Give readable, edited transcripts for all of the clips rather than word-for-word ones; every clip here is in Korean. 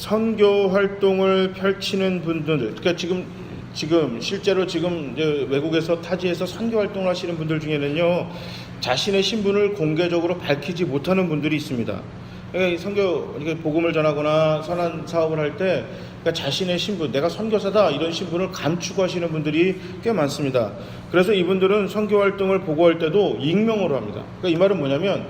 선교 활동을 펼치는 분들, 그러니까 실제로 이제 외국에서 타지에서 선교 활동을 하시는 분들 중에는요, 자신의 신분을 공개적으로 밝히지 못하는 분들이 있습니다. 그러니까 이렇게 복음을 전하거나 선한 사업을 할 때, 그러니까 자신의 신분, 내가 선교사다 이런 신분을 감추고 하시는 분들이 꽤 많습니다. 그래서 이분들은 선교 활동을 보고할 때도 익명으로 합니다. 그러니까 이 말은 뭐냐면,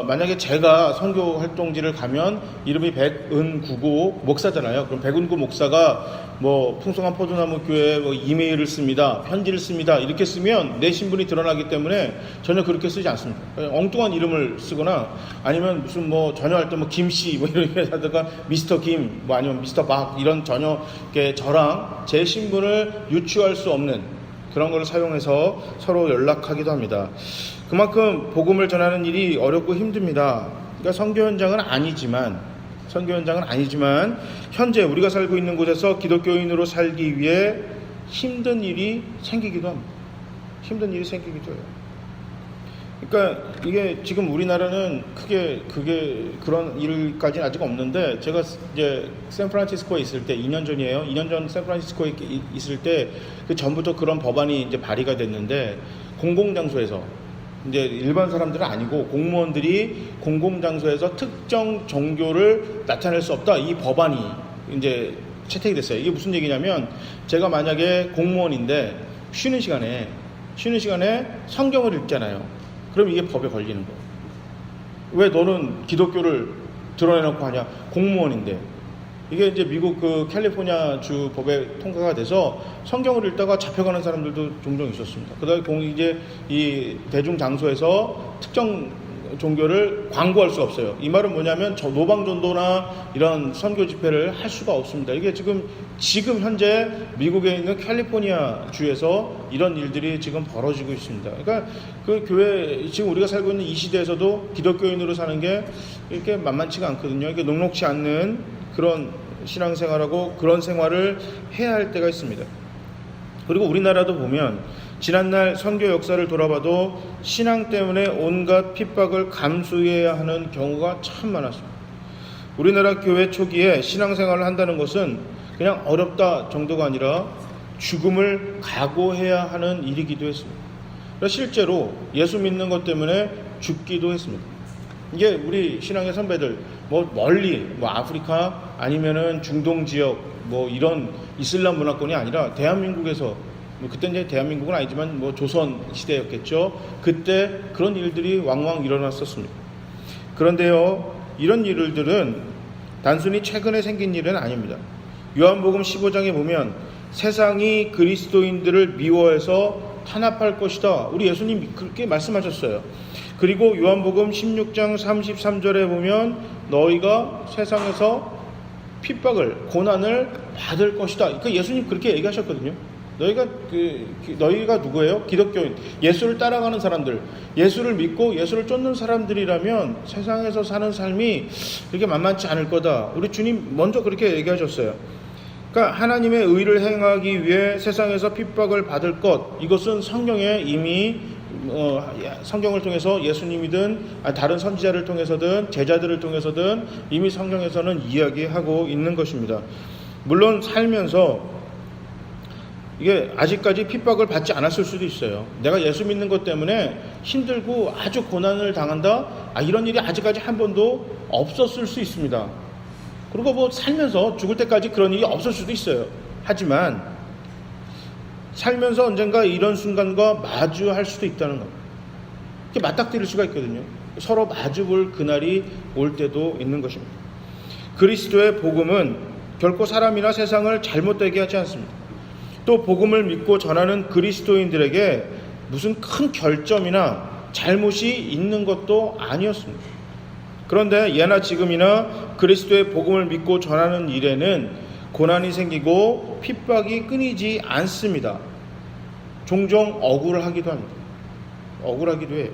만약에 제가 선교 활동지를 가면 이름이 백은구고 목사잖아요. 그럼 백은구 목사가 풍성한 포도나무 교회에 이메일을 씁니다, 편지를 씁니다, 이렇게 쓰면 내 신분이 드러나기 때문에 전혀 그렇게 쓰지 않습니다. 엉뚱한 이름을 쓰거나 아니면 무슨 전혀 할 때 김씨 이렇게 하다가 미스터 김 아니면 미스터 박 이런 전혀 저랑 제 신분을 유추할 수 없는 그런 걸 사용해서 서로 연락하기도 합니다. 그만큼 복음을 전하는 일이 어렵고 힘듭니다. 그러니까 선교 현장은 아니지만 현재 우리가 살고 있는 곳에서 기독교인으로 살기 위해 힘든 일이 생기기도 합니다. 힘든 일이 생기기도 해요. 그러니까 이게 지금 우리나라는 크게 그런 일까지는 아직 없는데, 제가 이제 샌프란시스코에 있을 때 2년 전이에요. 2년 전 샌프란시스코에 있을 때 그 전부터 그런 법안이 이제 발의가 됐는데, 공공장소에서 이제 일반 사람들은 아니고 공무원들이 공공장소에서 특정 종교를 나타낼 수 없다, 이 법안이 이제 채택이 됐어요. 이게 무슨 얘기냐면, 제가 만약에 공무원인데 쉬는 시간에 성경을 읽잖아요. 그럼 이게 법에 걸리는 거예요. 왜 너는 기독교를 드러내놓고 하냐? 공무원인데. 이게 이제 미국 캘리포니아 주 법에 통과가 돼서 성경을 읽다가 잡혀가는 사람들도 종종 있었습니다. 그다음에 이제 이 대중 장소에서 특정 종교를 광고할 수가 없어요. 이 말은 뭐냐면 노방전도나 이런 선교 집회를 할 수가 없습니다. 이게 지금 현재 미국에 있는 캘리포니아 주에서 이런 일들이 지금 벌어지고 있습니다. 그러니까 그 교회, 지금 우리가 살고 있는 이 시대에서도 기독교인으로 사는 게 이렇게 만만치가 않거든요. 이게 녹록지 않는 그런 신앙생활하고 그런 생활을 해야 할 때가 있습니다. 그리고 우리나라도 보면 지난날 선교 역사를 돌아봐도 신앙 때문에 온갖 핍박을 감수해야 하는 경우가 참 많았습니다. 우리나라 교회 초기에 신앙생활을 한다는 것은 그냥 어렵다 정도가 아니라 죽음을 각오해야 하는 일이기도 했습니다. 실제로 예수 믿는 것 때문에 죽기도 했습니다. 이게 우리 신앙의 선배들 멀리 아프리카 아니면은 중동 지역 이런 이슬람 문화권이 아니라 대한민국에서, 그때 이제 대한민국은 아니지만 조선 시대였겠죠. 그때 그런 일들이 왕왕 일어났었습니다. 그런데요, 이런 일들은 단순히 최근에 생긴 일은 아닙니다. 요한복음 15장에 보면 세상이 그리스도인들을 미워해서 탄압할 것이다, 우리 예수님 그렇게 말씀하셨어요. 그리고 요한복음 16장 33절에 보면 너희가 세상에서 핍박을, 고난을 받을 것이다, 그러니까 예수님 그렇게 얘기하셨거든요. 너희가 누구예요? 기독교인, 예수를 따라가는 사람들, 예수를 믿고 예수를 쫓는 사람들이라면 세상에서 사는 삶이 그렇게 만만치 않을 거다, 우리 주님 먼저 그렇게 얘기하셨어요. 그러니까 하나님의 의를 행하기 위해 세상에서 핍박을 받을 것, 이것은 성경에 이미 성경을 통해서 예수님이든 다른 선지자를 통해서든 제자들을 통해서든 이미 성경에서는 이야기하고 있는 것입니다. 물론 살면서 이게 아직까지 핍박을 받지 않았을 수도 있어요. 내가 예수 믿는 것 때문에 힘들고 아주 고난을 당한다, 이런 일이 아직까지 한 번도 없었을 수 있습니다. 그리고 살면서 죽을 때까지 그런 일이 없을 수도 있어요. 하지만 살면서 언젠가 이런 순간과 마주할 수도 있다는 겁니다. 이렇게 맞닥뜨릴 수가 있거든요. 서로 마주볼 그날이 올 때도 있는 것입니다. 그리스도의 복음은 결코 사람이나 세상을 잘못되게 하지 않습니다. 또 복음을 믿고 전하는 그리스도인들에게 무슨 큰 결점이나 잘못이 있는 것도 아니었습니다. 그런데 예나 지금이나 그리스도의 복음을 믿고 전하는 일에는 고난이 생기고 핍박이 끊이지 않습니다. 종종 억울하기도 합니다. 억울하기도 해요.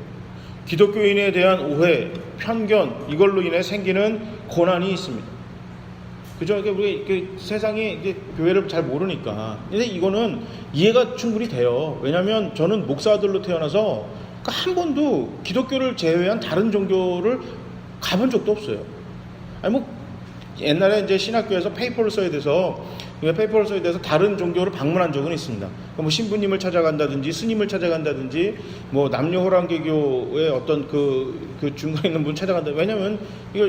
기독교인에 대한 오해, 편견, 이걸로 인해 생기는 고난이 있습니다. 그죠? 우리 세상이 교회를 잘 모르니까. 근데 이거는 이해가 충분히 돼요. 왜냐하면 저는 목사들로 태어나서 한 번도 기독교를 제외한 다른 종교를 가본 적도 없어요. 옛날에 이제 신학교에서 페이퍼를 써야 돼서 다른 종교를 방문한 적은 있습니다. 뭐 신부님을 찾아간다든지 스님을 찾아간다든지 뭐 남녀호랑개교의 어떤 그 중간에 있는 분 찾아간다. 왜냐면 이거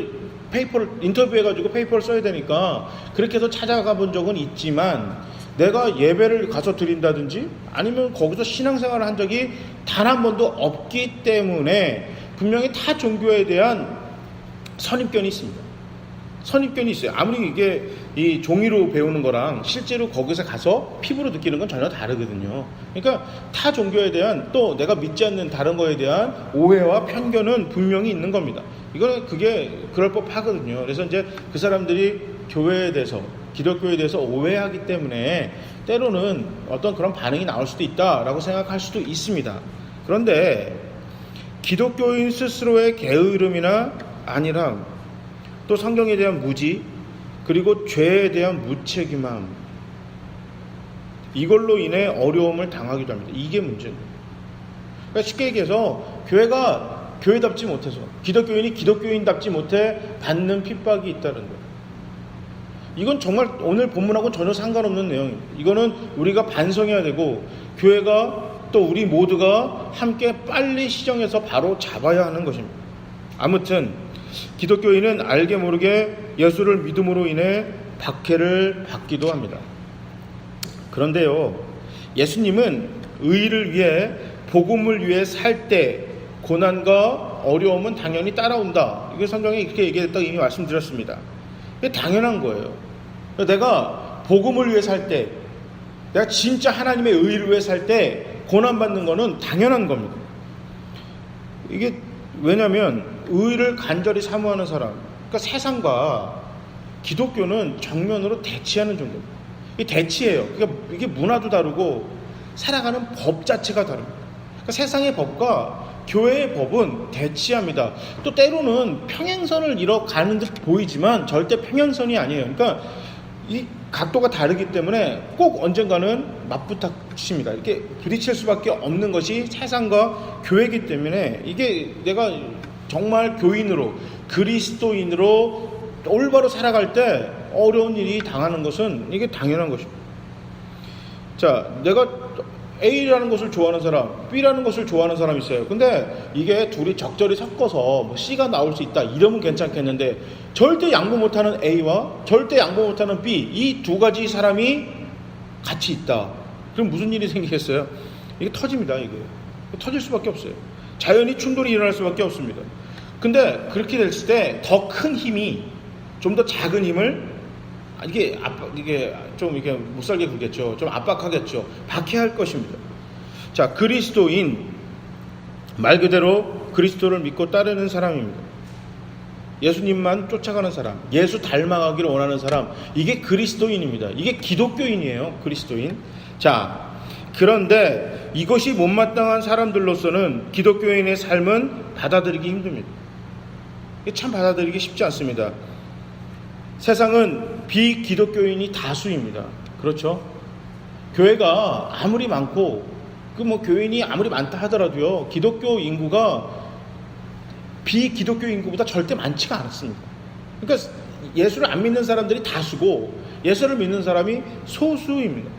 페이퍼를 인터뷰해가지고 페이퍼를 써야 되니까 그렇게 해서 찾아가 본 적은 있지만 내가 예배를 가서 드린다든지 아니면 거기서 신앙생활을 한 적이 단 한 번도 없기 때문에 분명히 타 종교에 대한 선입견이 있습니다. 선입견이 있어요. 아무리 이게 이 종이로 배우는 거랑 실제로 거기서 가서 피부로 느끼는 건 전혀 다르거든요. 그러니까 타 종교에 대한 또 내가 믿지 않는 다른 거에 대한 오해와 편견은 분명히 있는 겁니다. 그게 그럴 법하거든요. 그래서 이제 그 사람들이 교회에 대해서 기독교에 대해서 오해하기 때문에 때로는 어떤 그런 반응이 나올 수도 있다라고 생각할 수도 있습니다. 그런데 기독교인 스스로의 게으름이나 안일함, 또 성경에 대한 무지, 그리고 죄에 대한 무책임함, 이걸로 인해 어려움을 당하기도 합니다. 이게 문제입니다. 그러니까 쉽게 얘기해서 교회가 교회답지 못해서, 기독교인이 기독교인답지 못해 받는 핍박이 있다는 거예요. 이건 정말 오늘 본문하고는 전혀 상관없는 내용입니다. 이거는 우리가 반성해야 되고 교회가 또 우리 모두가 함께 빨리 시정해서 바로 잡아야 하는 것입니다. 아무튼 기독교인은 알게 모르게 예수를 믿음으로 인해 박해를 받기도 합니다. 그런데요, 예수님은 의를 위해 복음을 위해 살 때 고난과 어려움은 당연히 따라온다. 이게 성경에 이렇게 얘기했다고 이미 말씀드렸습니다. 이게 당연한 거예요. 내가 복음을 위해 살 때, 내가 진짜 하나님의 의를 위해 살 때 고난받는 거는 당연한 겁니다. 이게 왜냐하면 의를 간절히 사모하는 사람, 그러니까 세상과 기독교는 정면으로 대치하는 정도입니다. 이게 대치예요. 그러니까 이게 문화도 다르고 살아가는 법 자체가 다릅니다. 그러니까 세상의 법과 교회의 법은 대치합니다. 또 때로는 평행선을 이뤄가는 듯 보이지만 절대 평행선이 아니에요. 그러니까 이 각도가 다르기 때문에 꼭 언젠가는 맞부닥칩니다. 이렇게 부딪힐 수밖에 없는 것이 세상과 교회이기 때문에 이게 내가 정말 교인으로 그리스도인으로 올바로 살아갈 때 어려운 일이 당하는 것은 이게 당연한 것입니다. 자, 내가 A라는 것을 좋아하는 사람, B라는 것을 좋아하는 사람이 있어요. 근데 이게 둘이 적절히 섞어서 뭐 C가 나올 수 있다 이러면 괜찮겠는데 절대 양보 못하는 A와 절대 양보 못하는 B, 이 두 가지 사람이 같이 있다. 그럼 무슨 일이 생기겠어요? 이게 터집니다. 이게 터질 수밖에 없어요. 자연히 충돌이 일어날 수밖에 없습니다. 근데 그렇게 됐을 때 더 큰 힘이 좀 더 작은 힘을 이게 좀 이게 못살게 굴겠죠. 좀 압박하겠죠. 박해할 것입니다. 자, 그리스도인 말 그대로 그리스도를 믿고 따르는 사람입니다. 예수님만 쫓아가는 사람, 예수 닮아가기를 원하는 사람, 이게 그리스도인입니다. 이게 기독교인이에요. 그리스도인. 자, 그런데 이것이 못마땅한 사람들로서는 기독교인의 삶은 받아들이기 힘듭니다. 이게 참 받아들이기 쉽지 않습니다. 세상은 비기독교인이 다수입니다. 그렇죠? 교회가 아무리 많고 교인이 아무리 많다 하더라도요, 기독교 인구가 비기독교 인구보다 절대 많지가 않습니다. 그러니까 예수를 안 믿는 사람들이 다수고 예수를 믿는 사람이 소수입니다.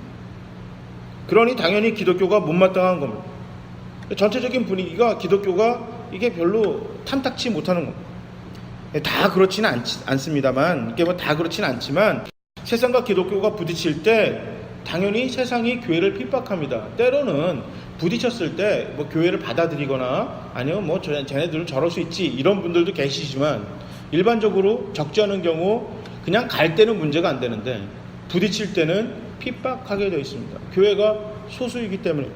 그러니 당연히 기독교가 못마땅한 겁니다. 전체적인 분위기가 기독교가 이게 별로 탐탁치 못하는 겁니다. 다 그렇지는 않습니다만, 이게 뭐 다 그렇지는 않지만 세상과 기독교가 부딪힐 때 당연히 세상이 교회를 핍박합니다. 때로는 부딪혔을 때 뭐 교회를 받아들이거나 아니면 뭐 쟤네들은 저럴 수 있지 이런 분들도 계시지만 일반적으로 적지 않은 경우 그냥 갈 때는 문제가 안 되는데 부딪힐 때는 핍박하게 되어 있습니다. 교회가 소수이기 때문에.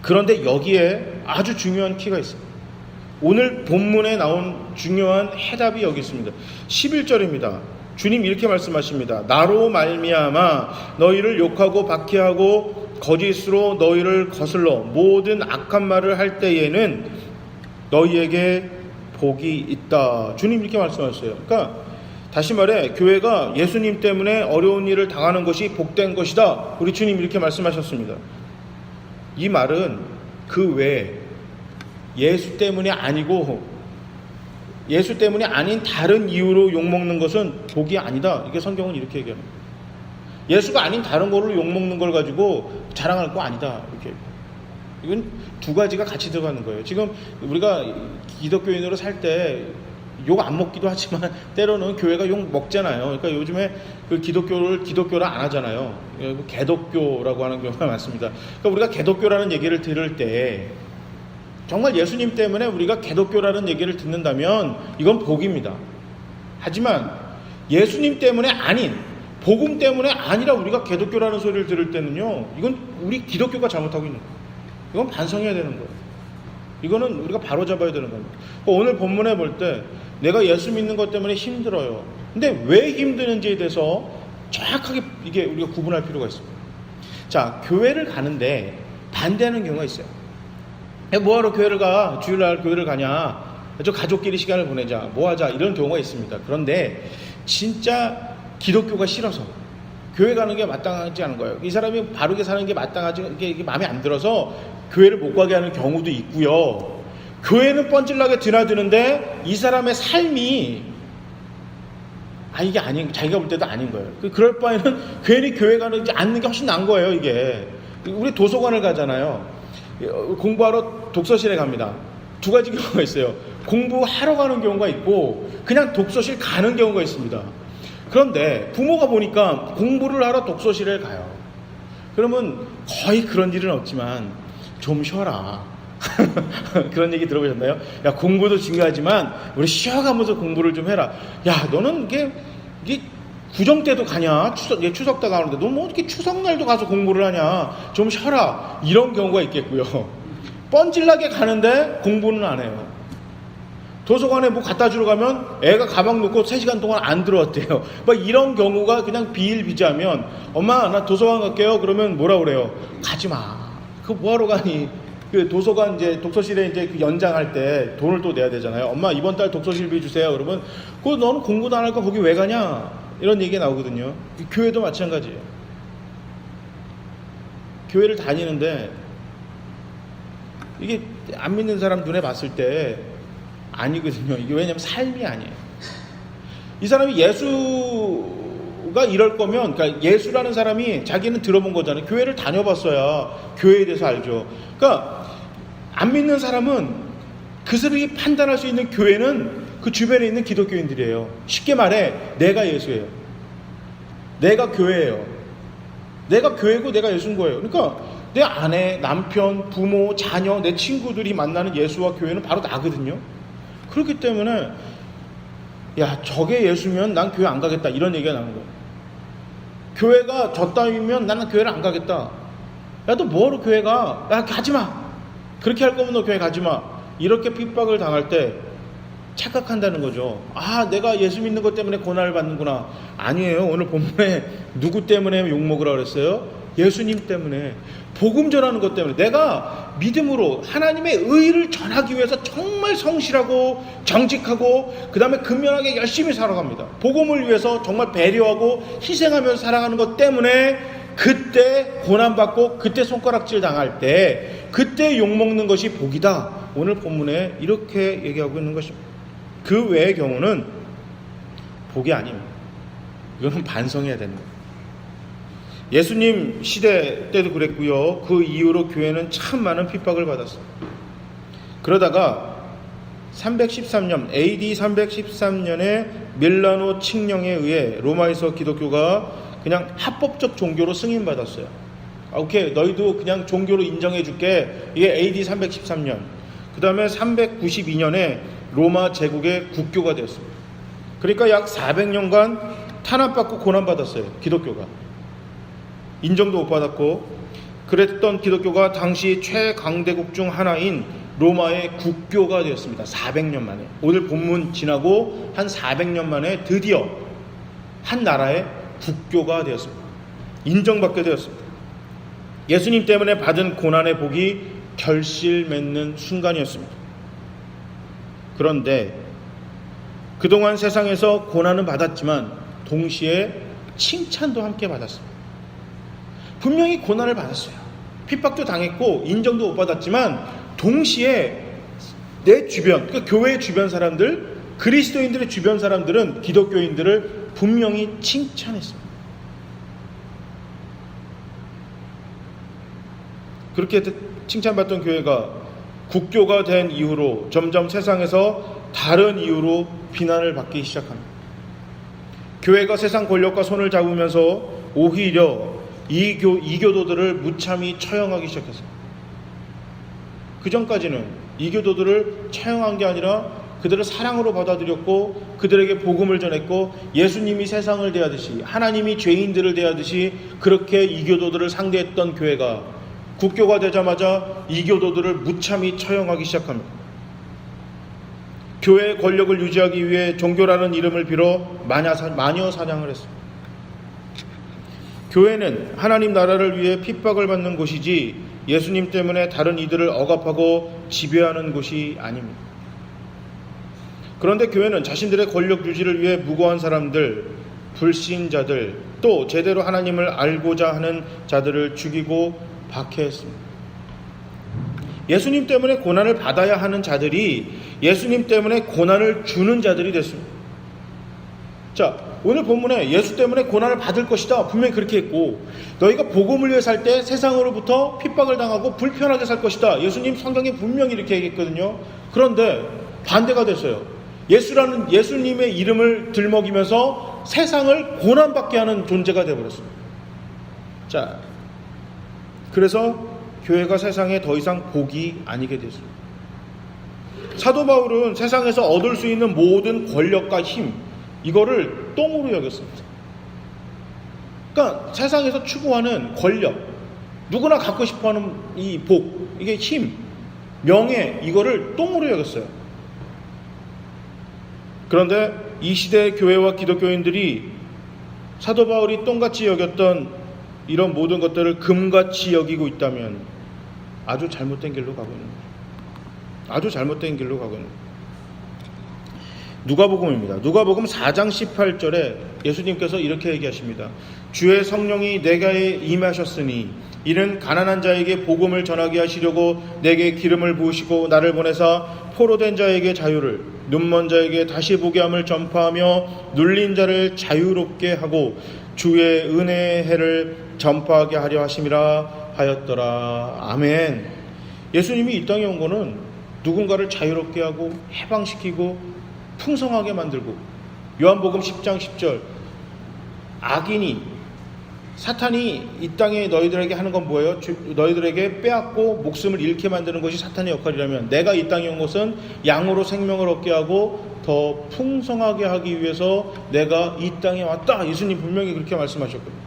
그런데 여기에 아주 중요한 키가 있습니다. 오늘 본문에 나온 중요한 해답이 여기 있습니다. 11절입니다. 주님 이렇게 말씀하십니다. 나로 말미암아 너희를 욕하고 박해하고 거짓으로 너희를 거슬러 모든 악한 말을 할 때에는 너희에게 복이 있다. 주님 이렇게 말씀하셨어요. 그러니까 다시 말해 교회가 예수님 때문에 어려운 일을 당하는 것이 복된 것이다. 우리 주님 이렇게 말씀하셨습니다. 이 말은 그 외에 예수 때문이 아니고 예수 때문이 아닌 다른 이유로 욕먹는 것은 복이 아니다. 이게 성경은 이렇게 얘기합니다. 예수가 아닌 다른 걸로 욕먹는 걸 가지고 자랑할 거 아니다. 이렇게. 이건 두 가지가 같이 들어가는 거예요. 지금 우리가 기독교인으로 살 때 욕 안 먹기도 하지만 때로는 교회가 욕 먹잖아요. 그러니까 요즘에 그 기독교라 안 하잖아요. 개독교라고 하는 경우가 많습니다. 그러니까 우리가 개독교라는 얘기를 들을 때 정말 예수님 때문에 우리가 개독교라는 얘기를 듣는다면 이건 복입니다. 하지만 예수님 때문에 아닌 복음 때문에 아니라 우리가 개독교라는 소리를 들을 때는요, 이건 우리 기독교가 잘못하고 있는 거예요. 이건 반성해야 되는 거예요. 이거는 우리가 바로잡아야 되는 겁니다. 오늘 본문에 볼 때 내가 예수 믿는 것 때문에 힘들어요. 근데 왜 힘드는지에 대해서 정확하게 이게 우리가 구분할 필요가 있습니다. 자, 교회를 가는데 반대하는 경우가 있어요. 뭐하러 교회를 가? 주일날 교회를 가냐? 저 가족끼리 시간을 보내자. 뭐하자? 이런 경우가 있습니다. 그런데 진짜 기독교가 싫어서 교회 가는 게 마땅하지 않은 거예요. 이 사람이 바르게 사는 게 마땅하지, 이게 마음에 안 들어서 교회를 못 가게 하는 경우도 있고요. 교회는 뻔질나게 드나드는데 이 사람의 삶이 이게 아닌, 자기가 볼 때도 아닌 거예요. 그럴 바에는 괜히 교회 가는 게 않는 게 훨씬 나은 거예요. 이게 우리 도서관을 가잖아요. 공부하러 독서실에 갑니다. 두 가지 경우가 있어요. 공부하러 가는 경우가 있고 그냥 독서실 가는 경우가 있습니다. 그런데 부모가 보니까 공부를 하러 독서실에 가요. 그러면 거의 그런 일은 없지만 좀 쉬어라. 그런 얘기 들어보셨나요? 야, 공부도 중요하지만 우리 쉬어가면서 공부를 좀 해라. 야, 너는 이게 구정 때도 가냐? 추석 때 가는데 너 뭐 이렇게 추석날도 가서 공부를 하냐? 좀 쉬어라. 이런 경우가 있겠고요. 뻔질나게 가는데 공부는 안 해요. 도서관에 뭐 갖다 주러 가면 애가 가방 놓고 3시간 동안 안 들어왔대요. 막 이런 경우가 그냥 비일비재하면 엄마 나 도서관 갈게요. 그러면 뭐라 그래요? 가지 마. 그거 뭐하러 가니? 그 도서관 이제 독서실에 이제 그 연장할 때 돈을 또 내야 되잖아요. 엄마 이번 달 독서실비 주세요. 그러면 그 너는 공부도 안 할 거 거기 왜 가냐? 이런 얘기가 나오거든요. 교회도 마찬가지예요. 교회를 다니는데 이게 안 믿는 사람 눈에 봤을 때 아니거든요. 이게 왜냐면 삶이 아니에요. 이 사람이 예수가 이럴 거면, 그러니까 예수라는 사람이 자기는 들어본 거잖아요. 교회를 다녀봤어야 교회에 대해서 알죠. 그러니까 안 믿는 사람은 그 사람이 판단할 수 있는 교회는 그 주변에 있는 기독교인들이에요. 쉽게 말해 내가 예수예요. 내가 교회예요. 내가 교회고 내가 예수인 거예요. 그러니까 내 아내, 남편, 부모, 자녀, 내 친구들이 만나는 예수와 교회는 바로 나거든요. 그렇기 때문에 야, 저게 예수면 난 교회 안 가겠다 이런 얘기가 나는 거예요. 교회가 저 따위면 나는 교회를 안 가겠다. 야, 너 뭐하러 교회 가? 야, 가지마. 그렇게 할 거면 너 교회 가지마. 이렇게 핍박을 당할 때 착각한다는 거죠. 내가 예수 믿는 것 때문에 고난을 받는구나. 아니에요. 오늘 본문에 누구 때문에 욕먹으라고 그랬어요? 예수님 때문에, 복음 전하는 것 때문에, 내가 믿음으로 하나님의 의를 전하기 위해서 정말 성실하고 정직하고 그 다음에 근면하게 열심히 살아갑니다. 복음을 위해서 정말 배려하고 희생하면서 살아가는 것 때문에 그때 고난받고 그때 손가락질 당할 때 그때 욕먹는 것이 복이다. 오늘 본문에 이렇게 얘기하고 있는 것입니다. 그 외의 경우는 복이 아닙니다. 이거는 반성해야 되는 거예요. 예수님 시대 때도 그랬고요. 그 이후로 교회는 참 많은 핍박을 받았어요. 그러다가 313년 AD 313년에 밀라노 칙령에 의해 로마에서 기독교가 그냥 합법적 종교로 승인받았어요. 오케이, 너희도 그냥 종교로 인정해 줄게. 이게 AD 313년. 그 다음에 392년에 로마 제국의 국교가 되었습니다. 그러니까 약 400년간 탄압받고 고난받았어요. 기독교가. 인정도 못 받았고, 그랬던 기독교가 당시 최강대국 중 하나인 로마의 국교가 되었습니다. 400년 만에. 오늘 본문 지나고 한 400년 만에 드디어 한 나라의 국교가 되었습니다. 인정받게 되었습니다. 예수님 때문에 받은 고난의 복이 결실 맺는 순간이었습니다. 그런데 그동안 세상에서 고난은 받았지만 동시에 칭찬도 함께 받았습니다. 분명히 고난을 받았어요. 핍박도 당했고 인정도 못 받았지만 동시에 내 주변, 그러니까 교회 주변 사람들, 그리스도인들의 주변 사람들은 기독교인들을 분명히 칭찬했습니다. 그렇게 칭찬받던 교회가 국교가 된 이후로 점점 세상에서 다른 이유로 비난을 받기 시작합니다. 교회가 세상 권력과 손을 잡으면서 오히려 이교도들을 무참히 처형하기 시작했어요. 그 전까지는 이교도들을 처형한 게 아니라 그들을 사랑으로 받아들였고 그들에게 복음을 전했고 예수님이 세상을 대하듯이 하나님이 죄인들을 대하듯이 그렇게 이교도들을 상대했던 교회가 국교가 되자마자 이교도들을 무참히 처형하기 시작합니다. 교회의 권력을 유지하기 위해 종교라는 이름을 빌어 마녀 사냥을 했습니다. 교회는 하나님 나라를 위해 핍박을 받는 곳이지 예수님 때문에 다른 이들을 억압하고 지배하는 곳이 아닙니다. 그런데 교회는 자신들의 권력 유지를 위해 무고한 사람들, 불신자들, 또 제대로 하나님을 알고자 하는 자들을 죽이고 박해했습니다. 예수님 때문에 고난을 받아야 하는 자들이 예수님 때문에 고난을 주는 자들이 됐습니다. 자, 오늘 본문에 예수 때문에 고난을 받을 것이다 분명히 그렇게 했고, 너희가 복음을 위해 살 때 세상으로부터 핍박을 당하고 불편하게 살 것이다, 예수님 성경에 분명히 이렇게 얘기했거든요. 그런데 반대가 됐어요. 예수님의 이름을 들먹이면서 세상을 고난받게 하는 존재가 되어버렸습니다. 자, 그래서 교회가 세상에 더 이상 복이 아니게 됐습니다. 사도 바울은 세상에서 얻을 수 있는 모든 권력과 힘, 이거를 똥으로 여겼습니다. 그러니까 세상에서 추구하는 권력, 누구나 갖고 싶어하는 이 복, 이게 힘, 명예, 이거를 똥으로 여겼어요. 그런데 이 시대의 교회와 기독교인들이 사도 바울이 똥같이 여겼던 이런 모든 것들을 금같이 여기고 있다면 아주 잘못된 길로 가고 있는 거죠. 아주 잘못된 길로 가고 있는 거죠. 누가복음입니다. 누가복음 4장 18절에 예수님께서 이렇게 얘기하십니다. 주의 성령이 내게 임하셨으니 이는 가난한 자에게 복음을 전하게 하시려고 내게 기름을 부으시고 나를 보내사 포로된 자에게 자유를, 눈먼 자에게 다시 보게 함을 전파하며 눌린 자를 자유롭게 하고 주의 은혜의 해를 전파하게 하려 하심이라 하였더라. 아멘. 예수님이 이 땅에 온 거는 누군가를 자유롭게 하고 해방시키고 풍성하게 만들고, 요한복음 10장 10절, 악인이, 사탄이 이 땅에 너희들에게 하는 건 뭐예요? 너희들에게 빼앗고 목숨을 잃게 만드는 것이 사탄의 역할이라면 내가 이 땅에 온 것은 양으로 생명을 얻게 하고 더 풍성하게 하기 위해서 내가 이 땅에 왔다. 예수님 분명히 그렇게 말씀하셨거든요.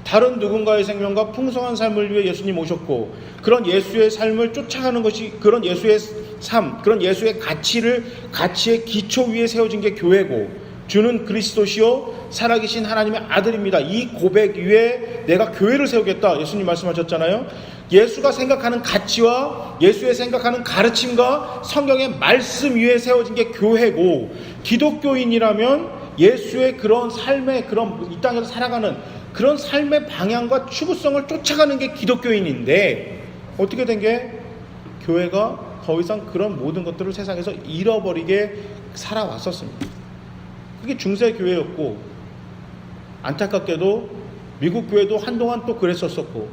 다른 누군가의 생명과 풍성한 삶을 위해 예수님 오셨고, 그런 예수의 삶을 쫓아가는 것이, 그런 예수의 삶, 그런 예수의 가치의 기초 위에 세워진 게 교회고, 주는 그리스도시요 살아계신 하나님의 아들입니다. 이 고백 위에 내가 교회를 세우겠다. 예수님 말씀하셨잖아요. 예수가 생각하는 가치와 예수의 생각하는 가르침과 성경의 말씀 위에 세워진 게 교회고, 기독교인이라면 예수의 그런 삶의, 그런 이 땅에서 살아가는 그런 삶의 방향과 추구성을 쫓아가는 게 기독교인인데, 어떻게 된 게 교회가 더 이상 그런 모든 것들을 세상에서 잃어버리게 살아왔었습니다. 그게 중세 교회였고, 안타깝게도 미국 교회도 한동안 또 그랬었었고,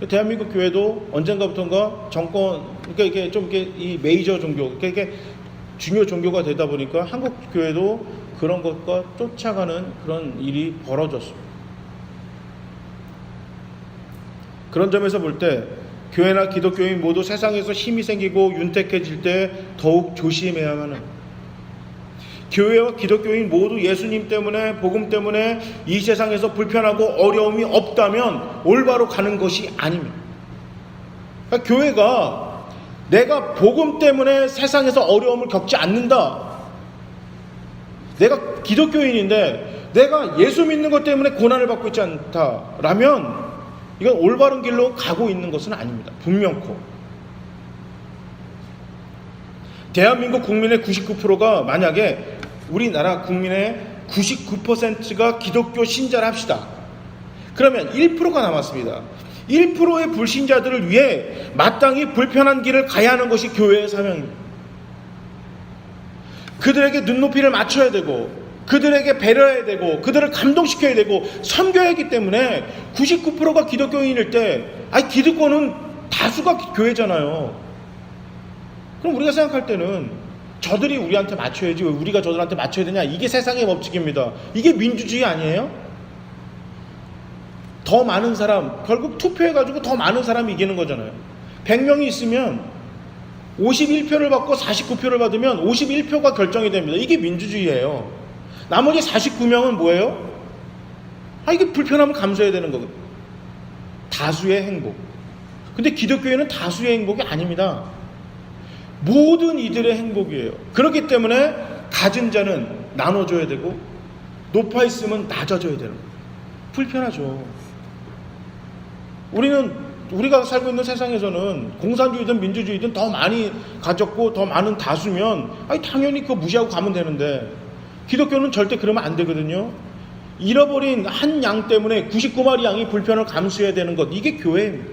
대한민국 교회도 언젠가부터인가 정권, 그러니까 이게 좀 이렇게 이 메이저 종교, 이렇게 중요 종교가 되다 보니까 한국 교회도 그런 것과 쫓아가는 그런 일이 벌어졌습니다. 그런 점에서 볼 때 교회나 기독교인 모두 세상에서 힘이 생기고 윤택해질 때 더욱 조심해야만 합니다. 교회와 기독교인 모두 예수님 때문에, 복음 때문에 이 세상에서 불편하고 어려움이 없다면 올바로 가는 것이 아닙니다. 그러니까 교회가 내가 복음 때문에 세상에서 어려움을 겪지 않는다, 내가 기독교인인데 내가 예수 믿는 것 때문에 고난을 받고 있지 않다라면 이건 올바른 길로 가고 있는 것은 아닙니다. 분명코. 대한민국 국민의 99%가 만약에 우리나라 국민의 99%가 기독교 신자를 합시다. 그러면 1%가 남았습니다. 1%의 불신자들을 위해 마땅히 불편한 길을 가야 하는 것이 교회의 사명입니다. 그들에게 눈높이를 맞춰야 되고 그들에게 배려해야 되고 그들을 감동시켜야 되고 섬겨야 하기 때문에 99%가 기독교인일 때 기득권은 다수가 교회잖아요. 그럼 우리가 생각할 때는 저들이 우리한테 맞춰야지 왜 우리가 저들한테 맞춰야 되냐, 이게 세상의 법칙입니다. 이게 민주주의 아니에요? 더 많은 사람, 결국 투표해가지고 더 많은 사람이 이기는 거잖아요. 100명이 있으면 51표를 받고 49표를 받으면 51표가 결정이 됩니다. 이게 민주주의예요. 나머지 49명은 뭐예요? 이게 불편함을 감수해야 되는 거거든요. 다수의 행복. 근데 기독교회는 다수의 행복이 아닙니다. 모든 이들의 행복이에요. 그렇기 때문에 가진 자는 나눠줘야 되고 높아 있으면 낮아져야 되는 거예요. 불편하죠. 우리가 살고 있는 세상에서는 공산주의든 민주주의든 더 많이 가졌고 더 많은 다수면 당연히 그거 무시하고 가면 되는데, 기독교는 절대 그러면 안 되거든요. 잃어버린 한 양 때문에 99마리 양이 불편을 감수해야 되는 것, 이게 교회입니다.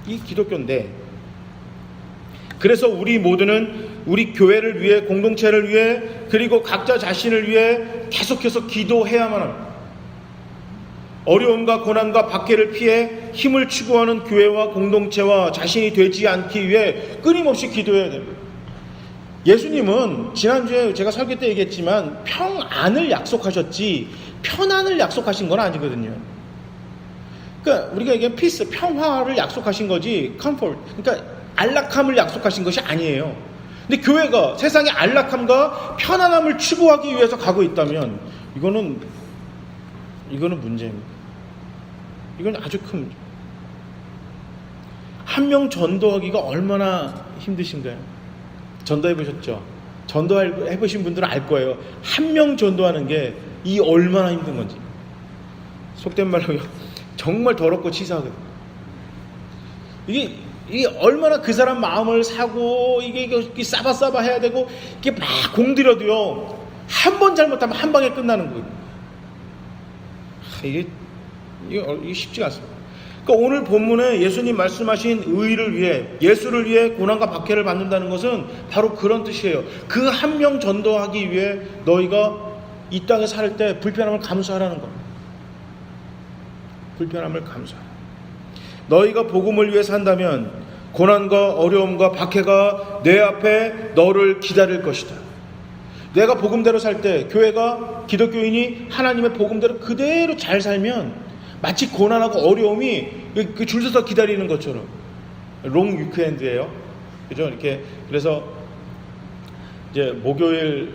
이 기독교인데, 그래서 우리 모두는 우리 교회를 위해, 공동체를 위해, 그리고 각자 자신을 위해 계속해서 기도해야만 합니다. 어려움과 고난과 박해를 피해 힘을 추구하는 교회와 공동체와 자신이 되지 않기 위해 끊임없이 기도해야 됩니다. 예수님은 지난주에 제가 설교 때 얘기했지만 평안을 약속하셨지 편안을 약속하신 건 아니거든요. 그러니까 우리가 얘기한 피스, 평화를 약속하신 거지 comfort, 그러니까 안락함을 약속하신 것이 아니에요. 근데 교회가 세상의 안락함과 편안함을 추구하기 위해서 가고 있다면 이거는 문제입니다. 이건 아주 큰 문제. 한 명 전도하기가 얼마나 힘드신가요? 전도해보셨죠? 전도해보신 분들은 알 거예요. 한 명 전도하는 게 이 얼마나 힘든 건지. 속된 말로 정말 더럽고 치사하거든요. 이게 얼마나 그 사람 마음을 사고 이게 싸바싸바 해야 되고 이게 막 공들여도요, 한 번 잘못하면 한 방에 끝나는 거예요. 이게 쉽지가 않습니다. 그러니까 오늘 본문에 예수님 말씀하신 의를 위해, 예수를 위해 고난과 박해를 받는다는 것은 바로 그런 뜻이에요. 그 한 명 전도하기 위해 너희가 이 땅에 살 때 불편함을 감수하라는 겁니다. 불편함을 감수하라. 너희가 복음을 위해 산다면 고난과 어려움과 박해가 내 앞에 너를 기다릴 것이다. 내가 복음대로 살 때, 교회가, 기독교인이 하나님의 복음대로 그대로 잘 살면 마치 고난하고 어려움이 그 줄 서서 기다리는 것처럼, 롱 위크엔드예요. 그죠? 이렇게, 그래서 이제 목요일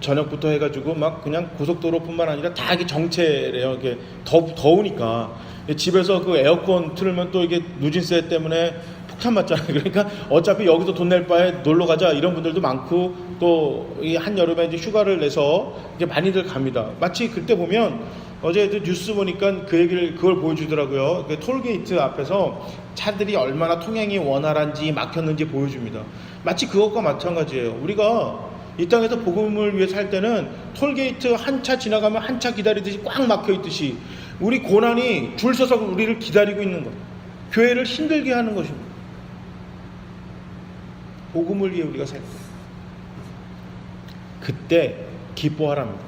저녁부터 해가지고 막 그냥 고속도로뿐만 아니라 다 이게 정체래요. 이게 더우니까 집에서 그 에어컨 틀면 또 이게 누진세 때문에 폭탄 맞잖아요. 그러니까 어차피 여기서 돈 낼 바에 놀러 가자 이런 분들도 많고, 또 이 한여름에 이제 휴가를 내서 이제 많이들 갑니다. 마치 그때 보면 어제도 뉴스 보니까 그걸 보여주더라고요. 그 톨게이트 앞에서 차들이 얼마나 통행이 원활한지 막혔는지 보여줍니다. 마치 그것과 마찬가지예요. 우리가 이 땅에서 복음을 위해 살 때는 톨게이트 한 차 지나가면 한 차 기다리듯이 꽉 막혀 있듯이 우리 고난이 줄 서서 우리를 기다리고 있는 것, 교회를 힘들게 하는 것입니다. 복음을 위해 우리가 살 때, 그때 기뻐하랍니다.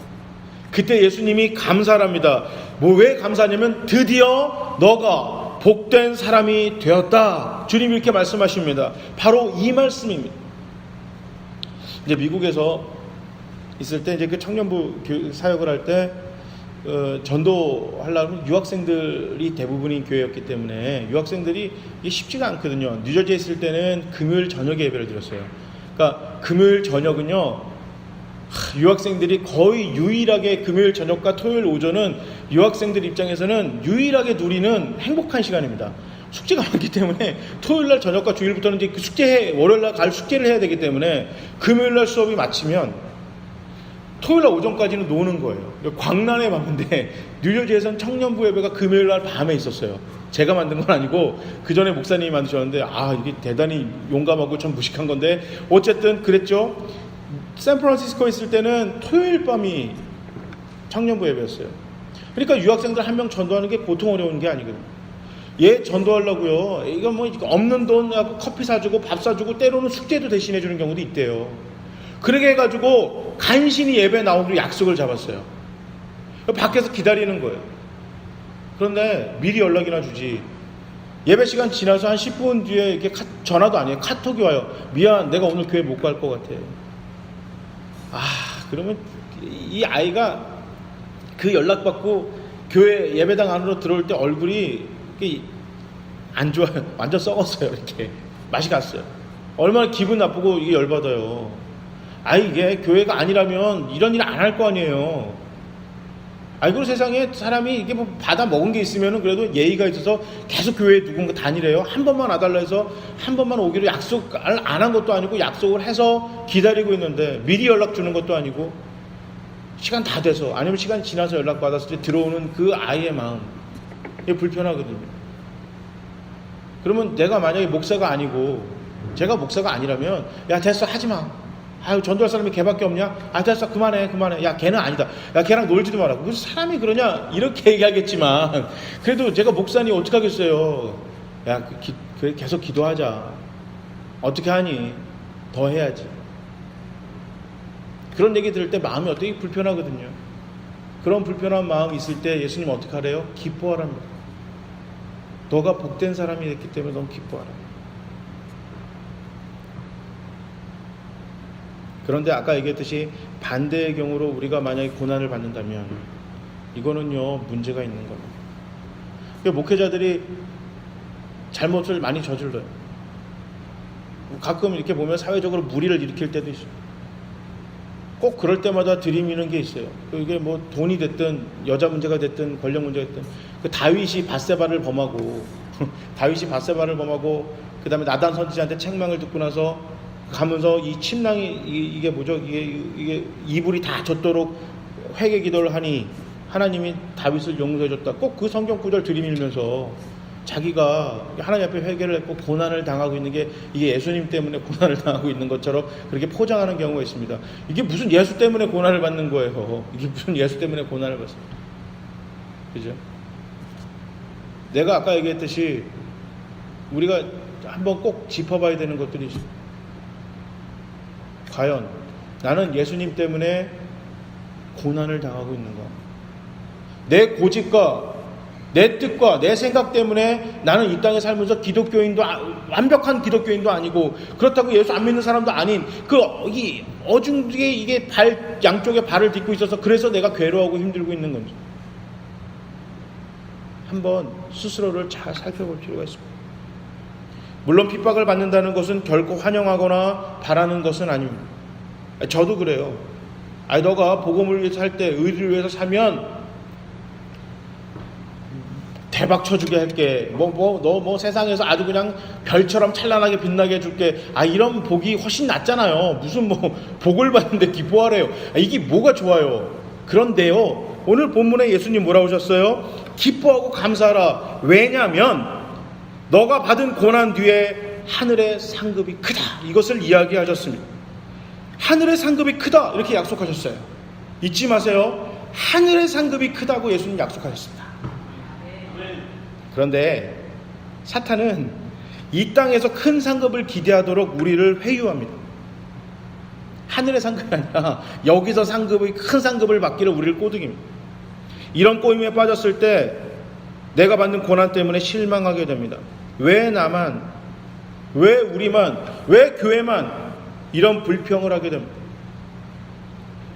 그때 예수님이 감사합니다. 왜 감사하냐면 드디어 너가 복된 사람이 되었다. 주님이 이렇게 말씀하십니다. 바로 이 말씀입니다. 이제 미국에서 있을 때 이제 그 청년부 사역을 할 때 전도하려면 유학생들이 대부분인 교회였기 때문에 유학생들이 이게 쉽지가 않거든요. 뉴저지에 있을 때는 금요일 저녁에 예배를 드렸어요. 그러니까 금요일 저녁은요, 유학생들이 거의 유일하게, 금요일 저녁과 토요일 오전은 유학생들 입장에서는 유일하게 누리는 행복한 시간입니다. 숙제가 많기 때문에 토요일날 저녁과 주일부터는 이제 월요일날 갈 숙제를 해야 되기 때문에 금요일날 수업이 마치면 토요일날 오전까지는 노는 거예요. 광란의 밤인데 뉴저지에서는 청년부 예배가 금요일날 밤에 있었어요. 제가 만든 건 아니고 그 전에 목사님이 만드셨는데 이게 대단히 용감하고 참 무식한 건데 어쨌든 그랬죠. 샌프란시스코에 있을 때는 토요일 밤이 청년부 예배였어요. 그러니까 유학생들 한 명 전도하는 게 보통 어려운 게 아니거든요. 얘 전도하려고요, 이거 뭐 없는 돈 하고 커피 사주고 밥 사주고 때로는 숙제도 대신해 주는 경우도 있대요. 그러게 해가지고 간신히 예배 나오기로 약속을 잡았어요. 밖에서 기다리는 거예요. 그런데 미리 연락이나 주지. 예배 시간 지나서 한 10분 뒤에 이렇게 전화도 아니에요. 카톡이 와요. 미안, 내가 오늘 교회 못 갈 것 같아. 그러면 이 아이가 그 연락받고 교회 예배당 안으로 들어올 때 얼굴이 안 좋아요. 완전 썩었어요. 이렇게 맛이 갔어요. 얼마나 기분 나쁘고 이게 열받아요. 이게 교회가 아니라면 이런 일 안 할 거 아니에요. 그리고 세상에 사람이 이게 뭐 받아 먹은 게 있으면은 그래도 예의가 있어서 계속 교회에 누군가 다니래요. 한 번만 와달라 해서 한 번만 오기로 약속을 안 한 것도 아니고 약속을 해서 기다리고 있는데 미리 연락 주는 것도 아니고 시간 다 돼서 아니면 시간 지나서 연락 받았을 때 들어오는 그 아이의 마음, 이게 불편하거든요. 그러면 내가 만약에 목사가 아니고 제가 목사가 아니라면 야 됐어 하지마. 전도할 사람이 걔밖에 없냐? 됐어 그만해. 야 걔는 아니다. 야 걔랑 놀지도 마라. 무슨 사람이 그러냐? 이렇게 얘기하겠지만 그래도 제가 목사니 어떻게 하겠어요. 야 계속 기도하자. 어떻게 하니? 더 해야지. 그런 얘기 들을 때 마음이 어떻게 불편하거든요. 그런 불편한 마음이 있을 때 예수님 어떻게 하래요? 기뻐하랍니다. 너가 복된 사람이 됐기 때문에 넌 기뻐하라. 그런데 아까 얘기했듯이 반대의 경우로 우리가 만약에 고난을 받는다면 이거는요 문제가 있는 거예요. 목회자들이 잘못을 많이 저질러요. 가끔 이렇게 보면 사회적으로 무리를 일으킬 때도 있어요. 꼭 그럴 때마다 들이미는 게 있어요. 이게 뭐 돈이 됐든 여자 문제가 됐든 권력 문제가 됐든 그 다윗이 밧세바를 범하고 그 다음에 나단 선지자한테 책망을 듣고 나서 가면서 이 침낭이 이게 뭐죠? 이게 이불이 다 젖도록 회개 기도를 하니 하나님이 다윗을 용서해줬다. 꼭 그 성경 구절 들이밀면서 자기가 하나님 앞에 회개를 했고 고난을 당하고 있는 게 이게 예수님 때문에 고난을 당하고 있는 것처럼 그렇게 포장하는 경우가 있습니다. 이게 무슨 예수 때문에 고난을 받는 거예요. 이게 무슨 예수 때문에 고난을 받습니다. 그죠? 내가 아까 얘기했듯이 우리가 한번 꼭 짚어봐야 되는 것들이 있습니다. 과연 나는 예수님 때문에 고난을 당하고 있는가? 내 고집과 내 뜻과 내 생각 때문에 나는 이 땅에 살면서 기독교인도 완벽한 기독교인도 아니고 그렇다고 예수 안 믿는 사람도 아닌 이 어중지게 이게 양쪽에 발을 딛고 있어서 그래서 내가 괴로워하고 힘들고 있는 건지 한번 스스로를 잘 살펴볼 필요가 있습니다. 물론 핍박을 받는다는 것은 결코 환영하거나 바라는 것은 아닙니다. 저도 그래요. 너가 복음을 위해서 살 때 의를 위해서 살면 대박 쳐주게 할게. 너 세상에서 아주 그냥 별처럼 찬란하게 빛나게 해줄게. 이런 복이 훨씬 낫잖아요. 무슨 복을 받는데 기뻐하래요. 이게 뭐가 좋아요. 그런데요, 오늘 본문에 예수님 뭐라고 하셨어요? 기뻐하고 감사하라. 왜냐하면 너가 받은 고난 뒤에 하늘의 상급이 크다. 이것을 이야기하셨습니다. 하늘의 상급이 크다. 이렇게 약속하셨어요. 잊지 마세요. 하늘의 상급이 크다고 예수님 약속하셨습니다. 그런데 사탄은 이 땅에서 큰 상급을 기대하도록 우리를 회유합니다. 하늘의 상급이 아니라 여기서 큰 상급을 받기를 우리를 꼬드깁니다. 이런 꼬임에 빠졌을 때 내가 받는 고난 때문에 실망하게 됩니다. 왜 나만, 왜 우리만, 왜 교회만 이런 불평을 하게 됩니다.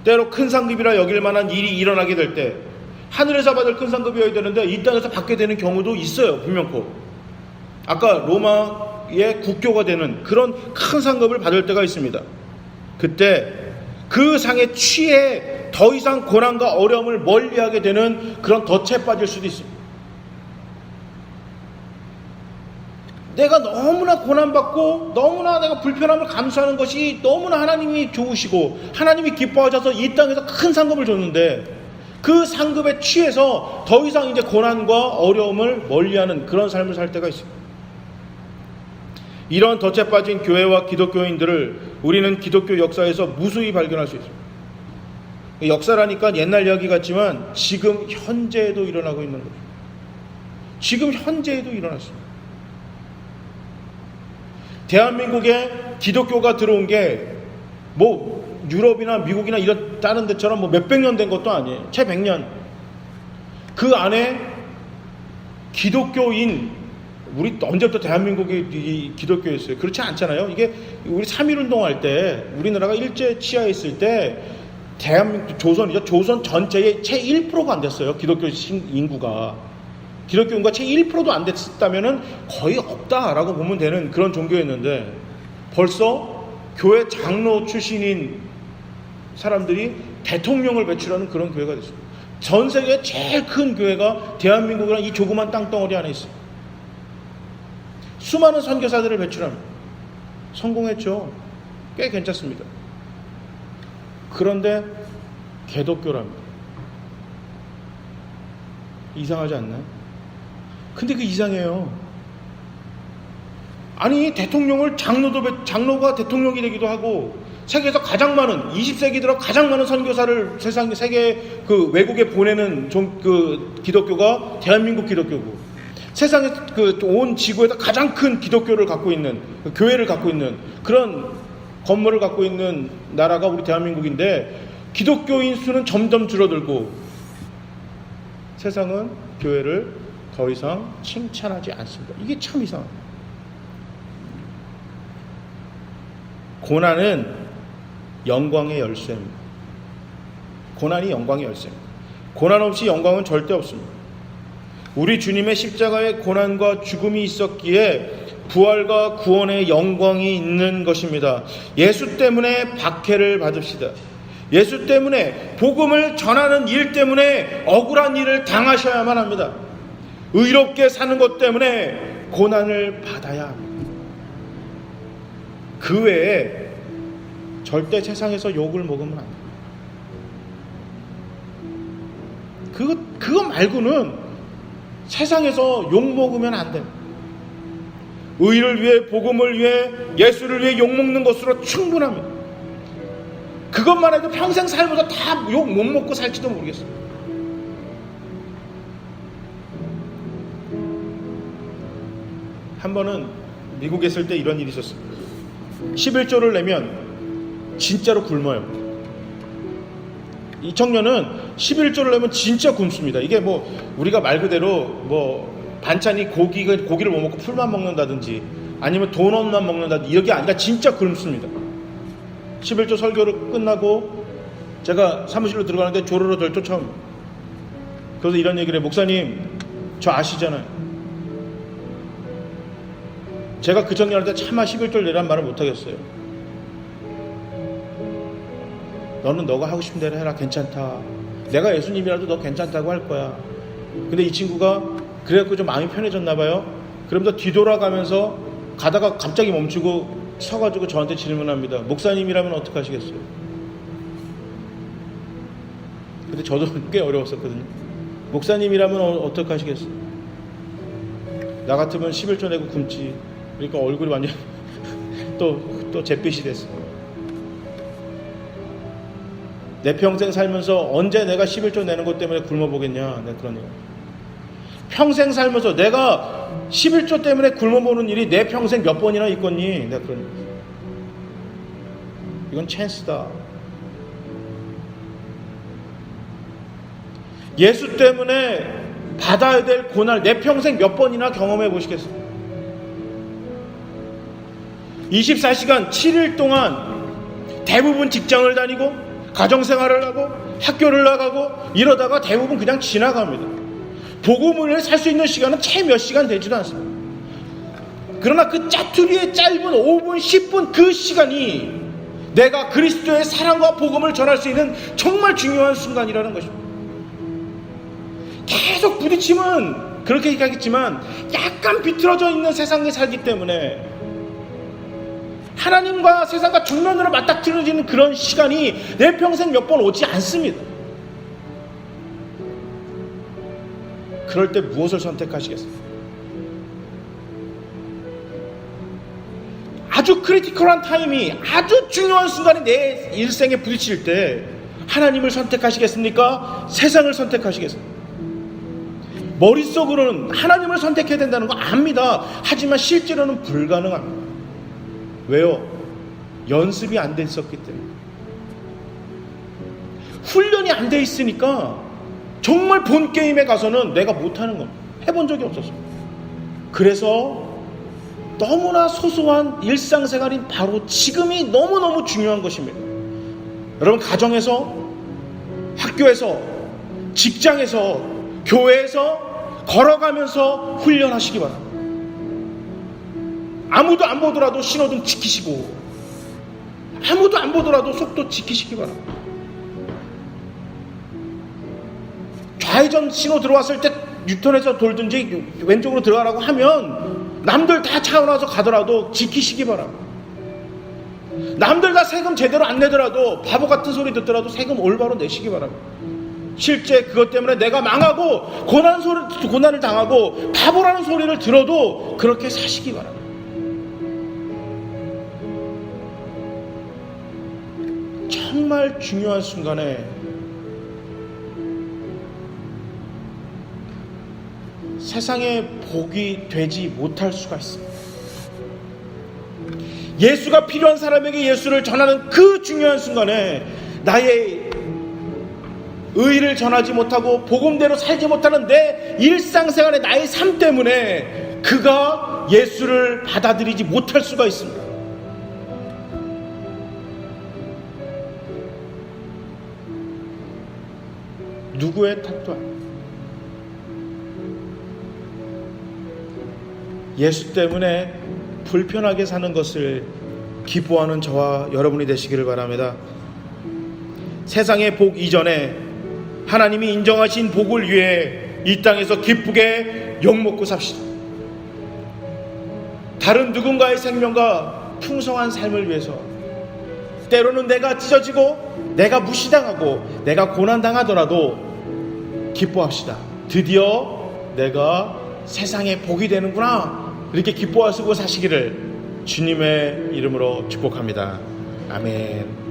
때로 큰 상급이라 여길 만한 일이 일어나게 될 때 하늘에서 받을 큰 상급이어야 되는데 이 땅에서 받게 되는 경우도 있어요. 분명코. 아까 로마의 국교가 되는 그런 큰 상급을 받을 때가 있습니다. 그때 그 상에 취해 더 이상 고난과 어려움을 멀리하게 되는 그런 덫에 빠질 수도 있습니다. 내가 너무나 고난받고 너무나 내가 불편함을 감수하는 것이 너무나 하나님이 좋으시고 하나님이 기뻐하셔서 이 땅에서 큰 상급을 줬는데 그 상급에 취해서 더 이상 이제 고난과 어려움을 멀리하는 그런 삶을 살 때가 있습니다. 이런 덫에 빠진 교회와 기독교인들을 우리는 기독교 역사에서 무수히 발견할 수 있습니다. 역사라니까 옛날 이야기 같지만 지금 현재에도 일어나고 있는 거죠. 지금 현재에도 일어났습니다. 대한민국에 기독교가 들어온 게 유럽이나 미국이나 이런 다른 데처럼 뭐 몇백 년 된 것도 아니에요. 채 100년. 그 안에 기독교인, 우리 언제부터 대한민국이 기독교였어요? 그렇지 않잖아요. 이게 우리 3.1운동 할 때, 우리나라가 일제 치하했을 때 대한민국 조선 전체의 채 1%가 안 됐어요. 기독교 인구가. 기독교 인구가 채 1%도 안 됐다면은 거의 없다라고 보면 되는 그런 종교였는데, 벌써 교회 장로 출신인 사람들이 대통령을 배출하는 그런 교회가 됐어요. 전 세계 제일 큰 교회가 대한민국이라는 이 조그만 땅덩어리 안에 있어요. 수많은 선교사들을 배출합니다. 성공했죠. 꽤 괜찮습니다. 그런데 개독교랍니다. 이상하지 않나요? 근데 그 이상해요. 아니, 장로가 대통령이 되기도 하고, 세계에서 가장 많은, 20세기 들어 가장 많은 선교사를 세계 그 외국에 보내는 그 기독교가 대한민국 기독교고, 세상에 그 온 지구에서 가장 큰 기독교를 갖고 있는, 교회를 갖고 있는 그런 건물을 갖고 있는 나라가 우리 대한민국인데, 기독교인 수는 점점 줄어들고 세상은 교회를 더 이상 칭찬하지 않습니다. 이게 참 이상합니다. 고난은 영광의 열쇠입니다. 고난이 영광의 열쇠입니다. 고난 없이 영광은 절대 없습니다. 우리 주님의 십자가의 고난과 죽음이 있었기에 부활과 구원의 영광이 있는 것입니다. 예수 때문에 박해를 받읍시다. 예수 때문에, 복음을 전하는 일 때문에 억울한 일을 당하셔야만 합니다. 의롭게 사는 것 때문에 고난을 받아야 합니다. 그 외에 절대 세상에서 욕을 먹으면 안 돼요. 그거 말고는 세상에서 욕 먹으면 안 돼요. 의를 위해, 복음을 위해, 예수를 위해 욕 먹는 것으로 충분합니다. 그것만 해도 평생 살면서 다 욕 못 먹고 살지도 모르겠어요. 한 번은 미국에 있을 때 이런 일이 있었습니다. 11조를 내면 진짜로 굶어요. 이 청년은 11조를 내면 진짜 굶습니다. 이게 뭐 우리가 말 그대로 뭐 반찬이 고기를 못 먹고 풀만 먹는다든지 아니면 도넛만 먹는다든지 이게 아니라 진짜 굶습니다. 11조 설교를 끝나고 제가 사무실로 들어가는데 조로로 절 쫓아옵니다. 그래서 이런 얘기를 해요. 목사님, 저 아시잖아요. 제가 그 청년한테 차마 11조를 내란 말을 못하겠어요. 너는 너가 하고 싶은 대로 해라. 괜찮다. 내가 예수님이라도 너 괜찮다고 할 거야. 근데 이 친구가 그래갖고 좀 마음이 편해졌나 봐요. 그러면서 뒤돌아가면서 가다가 갑자기 멈추고 서가지고 저한테 질문합니다. 목사님이라면 어떡하시겠어요? 근데 저도 꽤 어려웠었거든요. 목사님이라면 어떡하시겠어요? 나 같으면 11조 내고 굶지. 그러니까 얼굴이 완전 또 잿빛이 됐어요. 내 평생 살면서 언제 내가 11조 내는 것 때문에 굶어보겠냐. 네, 그런 얘기. 평생 살면서 내가 11조 때문에 굶어보는 일이 내 평생 몇 번이나 있겠니? 네, 그런 얘기. 이건 찬스다. 예수 때문에 받아야 될 고난 내 평생 몇 번이나 경험해 보시겠어요? 24시간 7일 동안 대부분 직장을 다니고 가정생활을 하고 학교를 나가고 이러다가 대부분 그냥 지나갑니다. 복음을 살 수 있는 시간은 채 몇 시간 되지도 않습니다. 그러나 그 짜투리의 짧은 5분 10분 그 시간이 내가 그리스도의 사랑과 복음을 전할 수 있는 정말 중요한 순간이라는 것입니다. 계속 부딪히면 그렇게 얘기하겠지만 약간 비틀어져 있는 세상에 살기 때문에 하나님과 세상과 정면으로 맞닥뜨려지는 그런 시간이 내 평생 몇 번 오지 않습니다. 그럴 때 무엇을 선택하시겠습니까? 아주 크리티컬한 타임이 아주 중요한 순간에 내 일생에 부딪힐 때 하나님을 선택하시겠습니까? 세상을 선택하시겠습니까? 머릿속으로는 하나님을 선택해야 된다는 거 압니다. 하지만 실제로는 불가능합니다. 왜요? 연습이 안 됐었기 때문에. 훈련이 안 돼 있으니까 정말 본 게임에 가서는 내가 못하는 건 해본 적이 없었어요. 그래서 너무나 소소한 일상생활인 바로 지금이 너무너무 중요한 것입니다. 여러분, 가정에서, 학교에서, 직장에서, 교회에서 걸어가면서 훈련하시기 바랍니다. 아무도 안 보더라도 신호등 지키시고, 아무도 안 보더라도 속도 지키시기 바랍니다. 좌회전 신호 들어왔을 때 유턴해서 돌든지 왼쪽으로 들어가라고 하면 남들 다 차 나와서 가더라도 지키시기 바랍니다. 남들 다 세금 제대로 안 내더라도 바보 같은 소리 듣더라도 세금 올바로 내시기 바랍니다. 실제 그것 때문에 내가 망하고 고난을 당하고 바보라는 소리를 들어도 그렇게 사시기 바랍니다. 정말 중요한 순간에 세상에 복이 되지 못할 수가 있습니다. 예수가 필요한 사람에게 예수를 전하는 그 중요한 순간에 나의 의의를 전하지 못하고 복음대로 살지 못하는 내 일상생활의 나의 삶 때문에 그가 예수를 받아들이지 못할 수가 있습니다. 누구의 탓도 아닙니다. 예수 때문에 불편하게 사는 것을 기뻐하는 저와 여러분이 되시기를 바랍니다. 세상의 복 이전에 하나님이 인정하신 복을 위해 이 땅에서 기쁘게 욕먹고 삽시다. 다른 누군가의 생명과 풍성한 삶을 위해서 때로는 내가 찢어지고 내가 무시당하고 내가 고난당하더라도 기뻐합시다. 드디어 내가 세상에 복이 되는구나, 이렇게 기뻐하시고 사시기를 주님의 이름으로 축복합니다. 아멘.